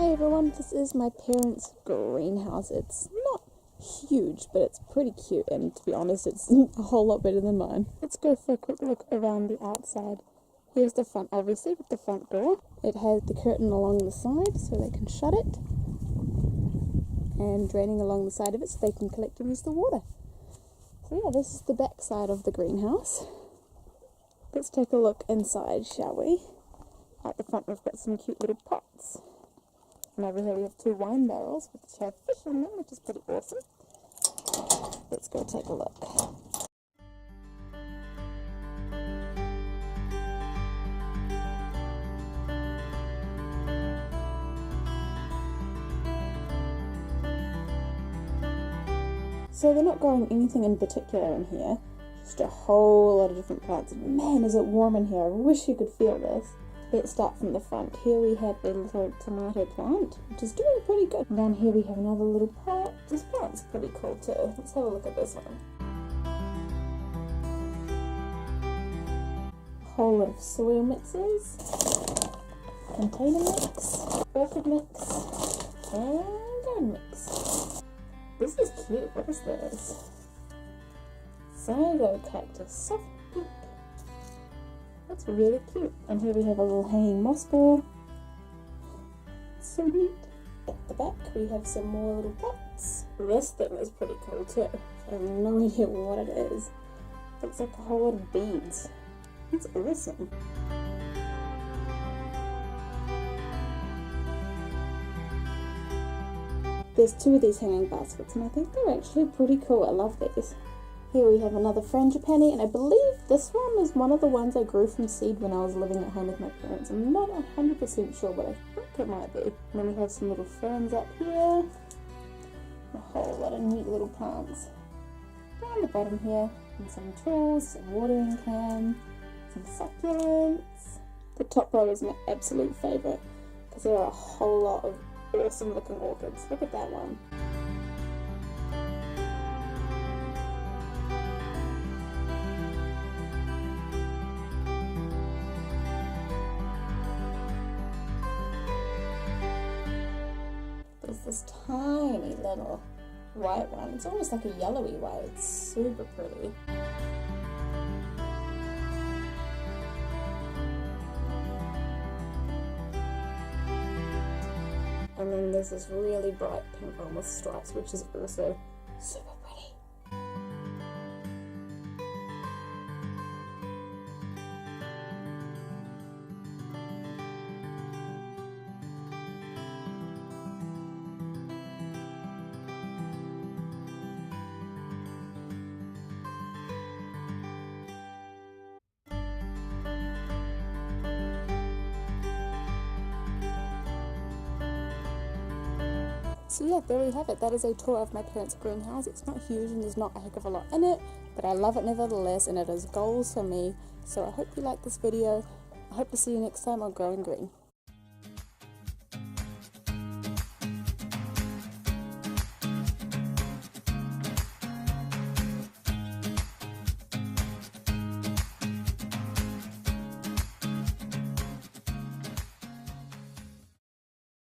Hey everyone, this is my parents' greenhouse. It's not huge, but it's pretty cute, and to be honest, it's a whole lot better than mine. Let's go for a quick look around the outside. Here's the front, obviously, with the front door. It has the curtain along the side so they can shut it, and draining along the side of it so they can collect and use the water. So yeah, this is the back side of the greenhouse. Let's take a look inside, shall we? At the front we've got some cute little pots. And over here we have 2 wine barrels which have fish in them, which is pretty awesome. Let's go take a look. So they're not growing anything in particular in here, just a whole lot of different plants. Man, is it warm in here. I wish you could feel this. Let's start from the front. Here we have a little tomato plant, which is doing pretty good. And down here we have another little pot. This plant's pretty cool too. Let's have a look at this one. A whole lot of soil mixes, container mix, orchid mix, and garden mix. This is cute. What is this? Sago cactus, soft pink. That's really cute. And here we have a little hanging moss ball. So neat. At the back we have some more little pots. This thing is pretty cool too. I have no idea what it is. Looks like a whole lot of beads. That's awesome. There's 2 of these hanging baskets and I think they're actually pretty cool. I love these. Here we have another frangipani, and I believe this one is one of the ones I grew from seed when I was living at home with my parents. I'm not 100% sure, but I think it might be. And then we have some little ferns up here. A whole lot of neat little plants. Down the bottom here, and some tools, some watering can, some succulents. The top row is my absolute favourite, because there are a whole lot of awesome looking orchids. Look at that one. There's this tiny little white one. It's almost like a yellowy white. It's super pretty. And then there's this really bright pink one with stripes, which is also super pretty. So yeah, there we have it. That is a tour of my parents' greenhouse. It's not huge and there's not a heck of a lot in it, but I love it nevertheless, and it is goals for me. So I hope you like this video. I hope to see you next time on Growing Green.